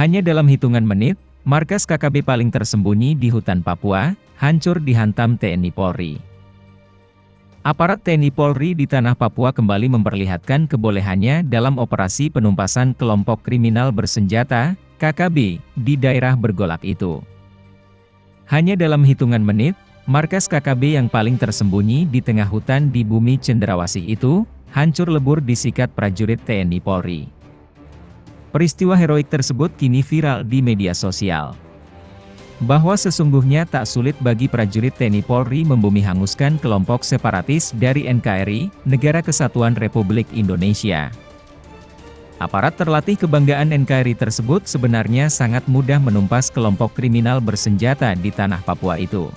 Hanya dalam hitungan menit, markas KKB paling tersembunyi di hutan Papua, hancur dihantam TNI Polri. Aparat TNI Polri di tanah Papua kembali memperlihatkan kebolehannya dalam operasi penumpasan kelompok kriminal bersenjata, KKB, di daerah bergolak itu. Hanya dalam hitungan menit, markas KKB yang paling tersembunyi di tengah hutan di bumi cendrawasih itu, hancur lebur disikat prajurit TNI Polri. Peristiwa heroik tersebut kini viral di media sosial. Bahwa sesungguhnya tak sulit bagi prajurit TNI Polri membumi hanguskan kelompok separatis dari NKRI, Negara Kesatuan Republik Indonesia. Aparat terlatih kebanggaan NKRI tersebut sebenarnya sangat mudah menumpas kelompok kriminal bersenjata di tanah Papua itu.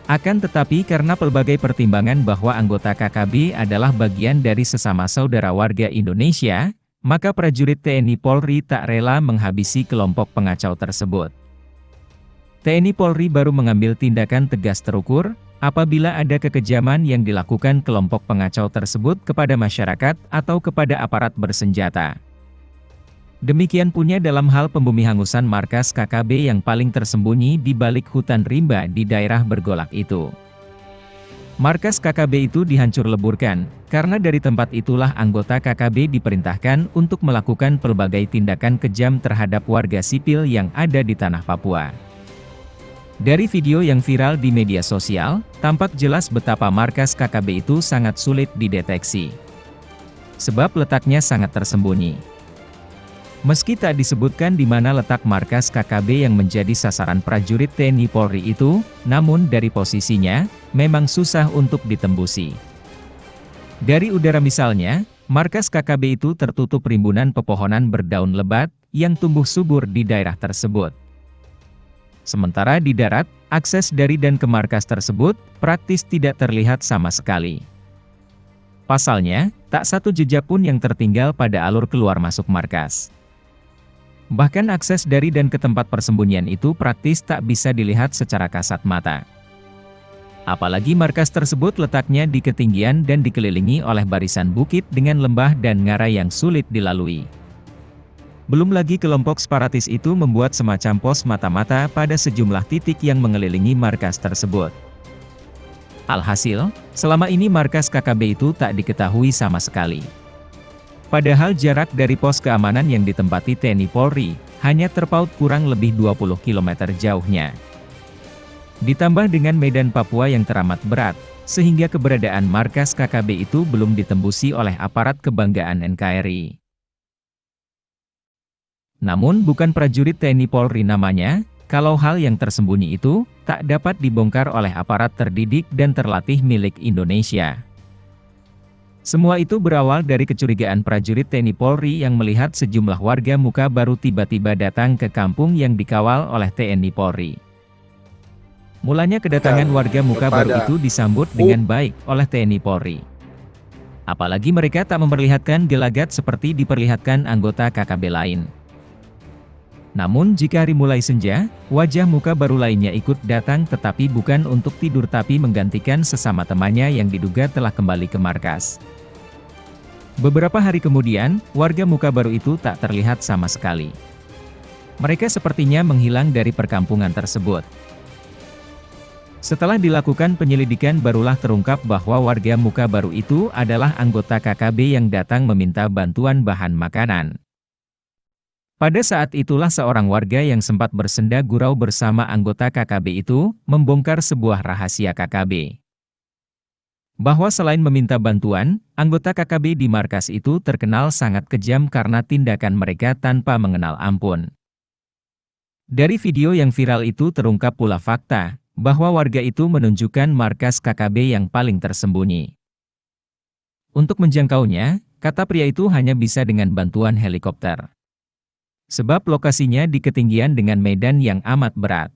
Akan tetapi karena pelbagai pertimbangan bahwa anggota KKB adalah bagian dari sesama saudara warga Indonesia, maka prajurit TNI Polri tak rela menghabisi kelompok pengacau tersebut. TNI Polri baru mengambil tindakan tegas terukur, apabila ada kekejaman yang dilakukan kelompok pengacau tersebut kepada masyarakat atau kepada aparat bersenjata. Demikian punya dalam hal pembumi hangusan markas KKB yang paling tersembunyi di balik hutan rimba di daerah bergolak itu. Markas KKB itu dihancur leburkan, karena dari tempat itulah anggota KKB diperintahkan untuk melakukan pelbagai tindakan kejam terhadap warga sipil yang ada di tanah Papua. Dari video yang viral di media sosial, tampak jelas betapa markas KKB itu sangat sulit dideteksi. Sebab letaknya sangat tersembunyi. Meski tak disebutkan di mana letak markas KKB yang menjadi sasaran prajurit TNI Polri itu, namun dari posisinya, memang susah untuk ditembusi. Dari udara misalnya, markas KKB itu tertutup rimbunan pepohonan berdaun lebat, yang tumbuh subur di daerah tersebut. Sementara di darat, akses dari dan ke markas tersebut, praktis tidak terlihat sama sekali. Pasalnya, tak satu jejak pun yang tertinggal pada alur keluar masuk markas. Bahkan akses dari dan ke tempat persembunyian itu praktis tak bisa dilihat secara kasat mata. Apalagi markas tersebut letaknya di ketinggian dan dikelilingi oleh barisan bukit dengan lembah dan ngarai yang sulit dilalui. Belum lagi kelompok separatis itu membuat semacam pos mata-mata pada sejumlah titik yang mengelilingi markas tersebut. Alhasil, selama ini markas KKB itu tak diketahui sama sekali. Padahal jarak dari pos keamanan yang ditempati TNI Polri, hanya terpaut kurang lebih 20 km jauhnya. Ditambah dengan medan Papua yang teramat berat, sehingga keberadaan markas KKB itu belum ditembusi oleh aparat kebanggaan NKRI. Namun bukan prajurit TNI Polri namanya, kalau hal yang tersembunyi itu, tak dapat dibongkar oleh aparat terdidik dan terlatih milik Indonesia. Semua itu berawal dari kecurigaan prajurit TNI Polri yang melihat sejumlah warga muka baru tiba-tiba datang ke kampung yang dikawal oleh TNI Polri. Mulanya kedatangan warga muka baru itu disambut dengan baik oleh TNI Polri. Apalagi mereka tak memperlihatkan gelagat seperti diperlihatkan anggota KKB lain. Namun jika hari mulai senja, wajah muka baru lainnya ikut datang tetapi bukan untuk tidur tapi menggantikan sesama temannya yang diduga telah kembali ke markas. Beberapa hari kemudian, warga muka baru itu tak terlihat sama sekali. Mereka sepertinya menghilang dari perkampungan tersebut. Setelah dilakukan penyelidikan barulah terungkap bahwa warga muka baru itu adalah anggota KKB yang datang meminta bantuan bahan makanan. Pada saat itulah seorang warga yang sempat bersenda gurau bersama anggota KKB itu, membongkar sebuah rahasia KKB. Bahwa selain meminta bantuan, anggota KKB di markas itu terkenal sangat kejam karena tindakan mereka tanpa mengenal ampun. Dari video yang viral itu terungkap pula fakta, bahwa warga itu menunjukkan markas KKB yang paling tersembunyi. Untuk menjangkaunya, kata pria itu hanya bisa dengan bantuan helikopter. Sebab lokasinya di ketinggian dengan medan yang amat berat.